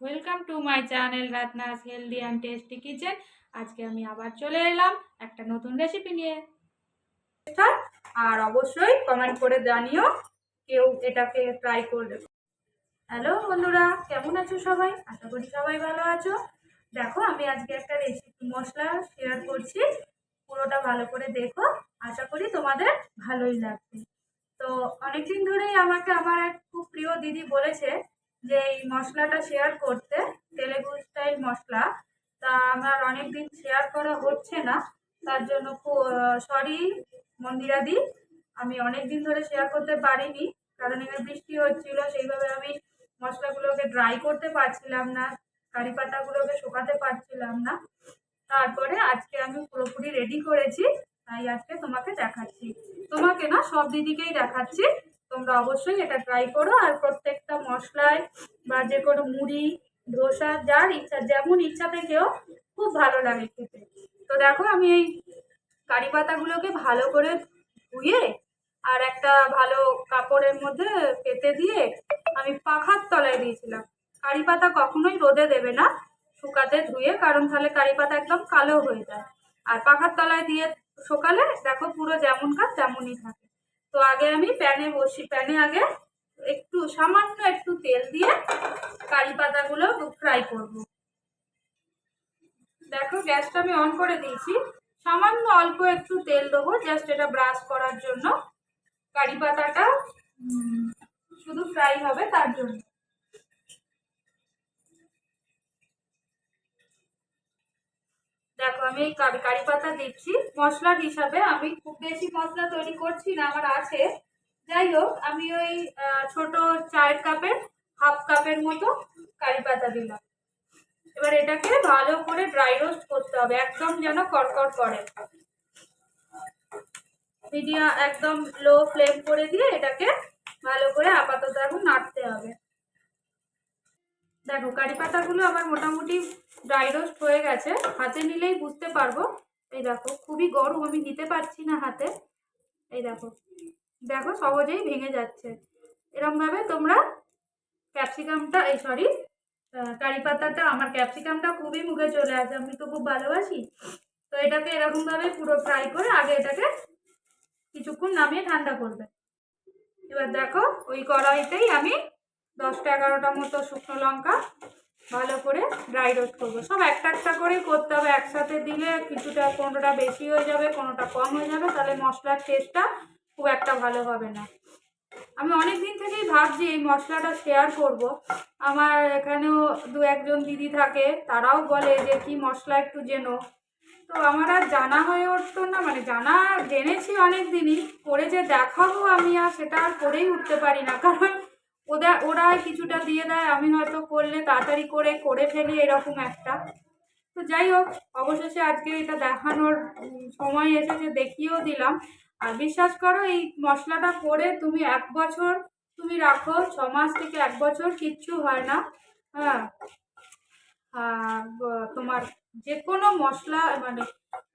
Welcome to my channel রাতনাস healthy and tasty kitchen. আজকে আমি আবার চলে এলাম একটা নতুন রেসিপি নিয়ে। আর অবশ্যই কমেন্ট করে জানিও কেউ এটাকে ট্রাই করবে। হ্যালো বন্ধুরা, কেমন আছো সবাই? আশা করি সবাই ভালো আছো। দেখো, আমি আজকে একটা রেসিপি মশলা শেয়ার করছি, পুরোটা ভালো করে দেখো। আশা করি তোমাদের ভালোই লাগবে। তো অনেকদিন ধরেই আমাকে আমার এক খুব প্রিয় দিদি বলেছে যে এই মশলাটা শেয়ার করতে, তেলেগু স্টাইল মশলা। তা আমার অনেকদিন শেয়ার করা হচ্ছে না, তার জন্য খুব সরি মন্দিরাদি। আমি অনেকদিন ধরে শেয়ার করতে পারিনি, কারণ এখানে বৃষ্টি হচ্ছিল, সেইভাবে আমি মশলাগুলোকে ড্রাই করতে পারছিলাম না, কারি পাতাগুলোকে শুকাতে পারছিলাম না। তারপরে আজকে আমি পুরোপুরি রেডি করেছি, তাই আজকে তোমাকে দেখাচ্ছি। তোমাকে না, সব দিদিকেই দেখাচ্ছি। তোমরা অবশ্যই এটা ট্রাই করো, আর প্রত্যেকটা মশলায় বা যে কোনো মুড়ি, ধোসা, যার ইচ্ছা যেমন ইচ্ছা থেকেও খুব ভালো লাগে খেতে। তো দেখো, আমি এই কারি পাতাগুলোকে ভালো করে ধুয়ে আর একটা ভালো কাপড়ের মধ্যে পেতে দিয়ে আমি পাখার তলায় দিয়েছিলাম। কারি পাতা কখনোই রোদে দেবে না, শুকাতে ধুয়ে, কারণ তাহলে কারি পাতা একদম কালো হয়ে যায়। আর পাখার তলায় দিয়ে শুকালে দেখো পুরো যেমনকার তেমনই থাকে। তো আগে আমি প্যানে আগে একটু সামান্য একটু তেল দিয়ে কারি পাতাগুলো ফ্রাই করব। দেখো, গ্যাসটা আমি অন করে দিয়েছি। সামান্য অল্প একটু তেল দেবো, জাস্ট এটা ব্রাশ করার জন্য। কারি পাতাটা শুধু ফ্রাই হবে তার জন্য। দেখো, আমি এই কারি পাতা দিচ্ছি মশলার হিসাবে। আমি খুব বেশি মশলা তৈরি করছি না, আমার আছে। যাই হোক, আমি ওই ছোট চায়ের কাপের হাফ কাপের মতো কারি পাতা দিলাম। এবার এটাকে ভালো করে ড্রাই রোস্ট করতে হবে, একদম যেন কড়কড় করে। মিডিয়াম একদম লো ফ্লেম করে দিয়ে এটাকে ভালো করে আপাতত এখন নাড়তে হবে। দেখো, কারি পাতাগুলো আমার মোটামুটি ড্রাই রোস্ট হয়ে গেছে, হাতে নিলেই বুঝতে পারবো। এই দেখো, খুবই গরম, আমি নিতে পারছি না হাতে। এই দেখো, দেখো সহজেই ভেঙে যাচ্ছে। এরকম ভাবে তোমরা ক্যাপসিকামটা, এই সরি কারি পাতাটা, আমার ক্যাপসিকামটা খুবই মুখে চলে আসে, আমি তো খুব ভালোবাসি। তো এটাকে এরকম ভাবে পুরো ফ্রাই করে আগে এটাকে কিছুক্ষণ নামিয়ে ঠান্ডা করবে। এবার দেখো, ওই কড়াইতেই আমি 10-11টা মতো শুকনো লঙ্কা ভালো করে ড্রাই রোস্ট করবো। সব একটা একটা করেই করতে হবে, একসাথে দিলে কিছুটা কোনোটা বেশি হয়ে যাবে, কোনোটা কম হয়ে যাবে, তাহলে মশলার টেস্টটা খুব একটা ভালো হবে না। আমি অনেক দিন থেকেই ভাবছি এই মশলাটা শেয়ার করব। আমার এখানেও 2-1জন দিদি থাকে, তারাও বলে যে কি মশলা একটু জেনো। তো আমার আর জানা হয়ে উঠতো না, মানে জেনেছি অনেক দিনই, করে যে দেখাবো আমি আর সেটা আর করেই উঠতে পারি না, কারণ ওরা কিছুটা দিয়ে দেয়, আমি হয়তো করলে তাড়াতাড়ি করে ফেলি, এরকম একটা। তো যাই হোক, অবশেষে আজকে এটা দেখানোর সময় এসেছে, দেখিয়েও দিলাম। আর বিশ্বাস করো, এই মশলাটা করে তুমি 1 বছর তুমি রাখো, 6 মাস থেকে 1 বছর কিচ্ছু হয় না। হ্যাঁ, তোমার যে কোনো মশলা, মানে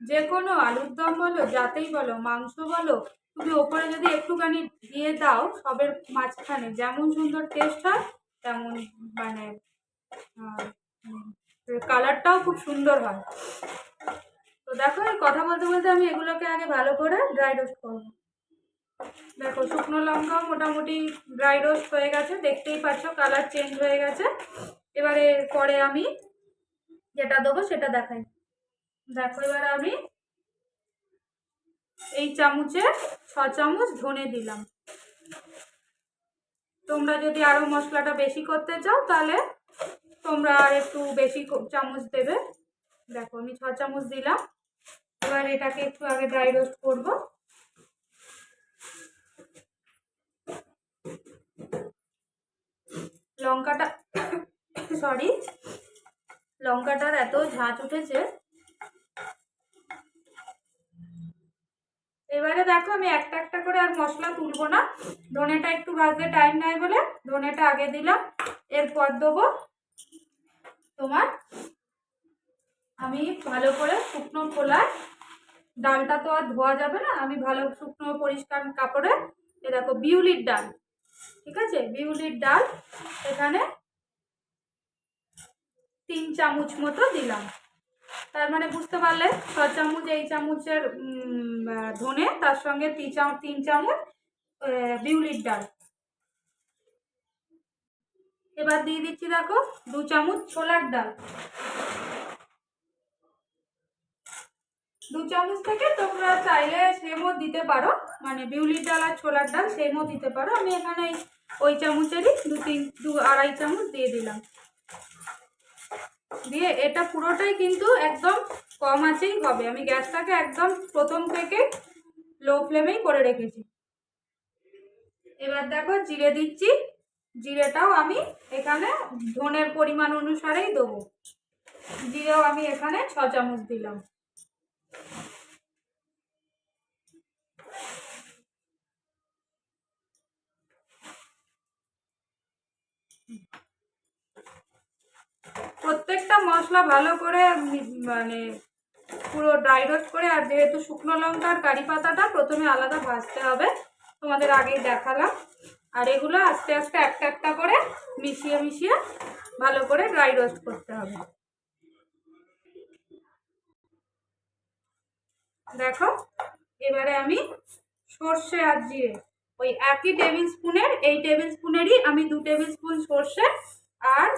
যে কোনো আলুর দম বলো, যাতেই বলো, মাংস বলো, তুমি ওপরে যদি একটুখানি দিয়ে দাও সবের মাঝখানে, যেমন সুন্দর টেস্ট হয় তেমন, মানে কালারটাও খুব সুন্দর হয়। তো দেখো, এই কথা বলতে বলতে আমি এগুলোকে আগে ভালো করে ড্রাই রোস্ট করবো। দেখো, শুকনো লঙ্কাও মোটামুটি ড্রাই রোস্ট হয়ে গেছে, দেখতেই পাচ্ছ কালার চেঞ্জ হয়ে গেছে। এবারে পরে আমি যেটা দেবো সেটা দেখাই। দেখো, এবার আমি এই চামচে 6 চামচ ধনে দিলাম। তোমরা যদি আরো মশলাটা বেশি করতে চাও তাহলে তোমরা আর একটু বেশি চামচ দেবে। দেখো, আমি 6 চামচ দিলাম। এবার এটাকে একটু আগে ড্রাই রোস্ট করবো। লঙ্কাটা সরি, লঙ্কাটার এত ঝাঁঝ উঠেছে। এবারে দেখো, আমি একটা একটা করে আর মশলা তুলবো না, ধনেটা একটু ভাজতে টাইম নেয় বলে ধনেটা আগে দিলাম। এরপর দেবো তোমার, আমি ভালো করে শুকনো খোলায়, ডালটা তো আর ধোয়া যাবে না, আমি ভালো শুকনো পরিষ্কার কাপড়ে, এ দেখো বিউলির ডাল, ঠিক আছে, বিউলির ডাল এখানে 3 চামচ মতো দিলাম। তার মানে বুঝতে পারলে 6 চামচ এই চামচের ধনে, তার সঙ্গে 3 চামচ বিউলির ডাল। এবার দিয়ে দিচ্ছি দেখো 2 চামচ ছোলার ডাল। 2 চামচ থেকে তোমরা চাইলে সেমও দিতে পারো, মানে বিউলির ডাল আর ছোলার ডাল সেমও দিতে পারো। আমি এখানে ওই চামচেরই 2-2.5 চামচ দিয়ে দিলাম। দিয়ে এটা পুরোটাই কিন্তু একদম কম আঁচেই হবে। আমি গ্যাসটাকে একদম প্রথম থেকে লো ফ্লেমেই করে রেখেছি। এবার দেখো জিরে দিচ্ছি। জিরেটাও আমি এখানে ধনের পরিমাণ অনুসারেই দেবো। জিরেও আমি এখানে 6 চামচ দিলাম। প্রত্যেকটা মশলা ভালো করে মানে পুরো ড্রাই রোস্ট করে, আর যেহেতু শুকনো লঙ্কা আর কারি পাতাটা প্রথমে আলাদা ভাজতে হবে, তোমাদের আগেই দেখালাম। আর এগুলো আস্তে আস্তে একটা একটা করে মিশিয়ে মিশিয়ে ভালো করে ড্রাই রোস্ট করতে হবে। দেখো এবারে আমি সর্ষে আর জিরে ওই একই টেবিল স্পুনের, এই টেবিল স্পুনেরই আমি 2 টেবিল স্পুন সর্ষে আর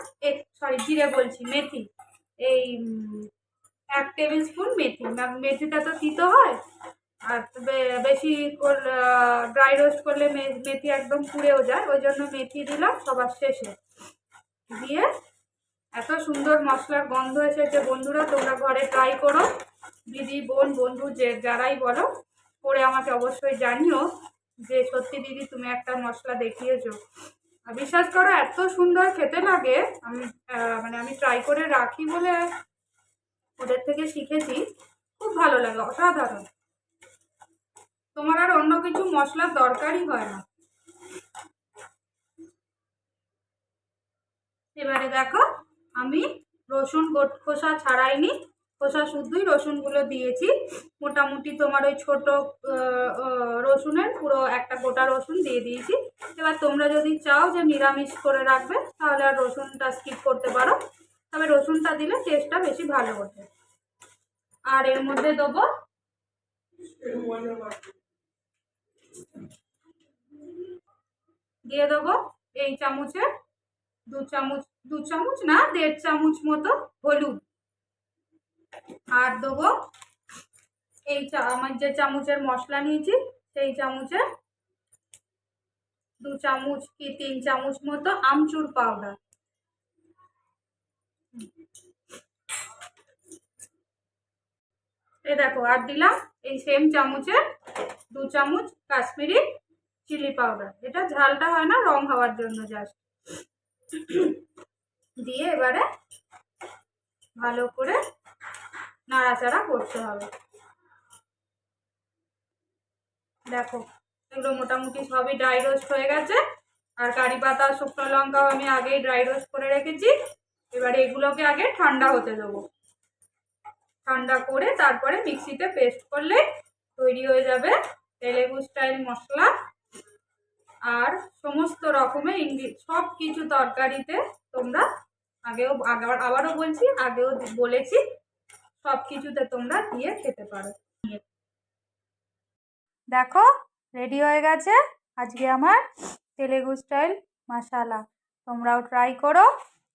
জিরে বলছি, মেথি, এই 1 টেবিল স্পুন মেথি। মেথিটা তো তিতো হয়, আর বেশি ড্রাই রোস্ট করলে মেথি একদম পুড়েও যায়, ওই জন্য মেথি দিলাম সবার শেষে। দিয়ে এত সুন্দর মশলার গন্ধ এসেছে। বন্ধুরা তোমরা ঘরে ট্রাই করো, দিদি বোন বন্ধু যে যারাই বলো, করে আমাকে অবশ্যই জানিও যে সত্যি দিদি তুমি একটা মশলা দেখিয়েছো। বিশ্বাস করো এত সুন্দর খেতে লাগে। আমি ট্রাই করে রাখি বলে ওদের থেকে শিখেছি, খুব ভালো লাগে, অসাধারণ। তোমার আর অন্য কিছু মশলার দরকারই হয় না। এবারে দেখো আমি রসুন খোসা ছাড়াইনি, খোসা শুদ্ধই রসুনগুলো দিয়েছি। মোটামুটি তোমার ওই ছোট রসুনের পুরো একটা গোটা রসুন দিয়ে দিয়েছি। এবার তোমরা যদি চাও যে নিরামিষ করে রাখবে তাহলে আর রসুনটা স্কিপ করতে পারো, তবে রসুনটা দিলে টেস্টটা বেশি ভালো হতো। আর এর মধ্যে দেবো দিয়ে দেবো এই চামচে 2 চামচ, 2 চামচ না 1.5 চামচ মতো হলুদ। আর দেবো এই আমার যে চামচের মশলা নিয়েছি সেই চামচে 2 চামচ কি 3 চামচ মতো আমচুর পাউডার। এই দেখো আর দিলাম এই সেম চামচে 2 চামচ কাশ্মীরি চিলি পাউডার। এটা ঝালটা হয় না, রং হওয়ার জন্য জাস্ট। দিয়ে এবারে ভালো করে নাড়াচাড়া করতে হবে। দেখো এগুলো মোটামুটি সবই ড্রাই রোস্ট হয়ে গেছে, আর কারি পাতা শুকনো লঙ্কাও আমি আগেই ড্রাই রোস্ট করে রেখেছি। এবারে এগুলোকে আগে ঠান্ডা হতে দেবো। ঠান্ডা করে তারপরে মিক্সিতে পেস্ট করলে তৈরি হয়ে যাবে তেলেগু স্টাইল মশলা। আর সমস্ত রকমের সব কিছু তরকারিতে তোমরা আবারও বলছি, আগেও বলেছি, সব কিছুতে তোমরা দিয়ে খেতে পারো। দেখো রেডি হয়ে গেছে আজকে আমার তেলেগু স্টাইল মশলা। তোমরাও ট্রাই করো।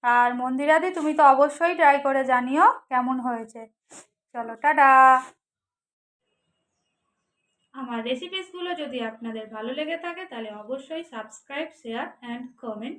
আর মন্দিরাদি তুমি তো অবশ্যই ট্রাই করে জানিও কেমন হয়েছে। চলো টাটা। আমার রেসিপিসগুলো যদি আপনাদের ভালো লেগে থাকে তাহলে অবশ্যই সাবস্ক্রাইব, শেয়ার অ্যান্ড কমেন্ট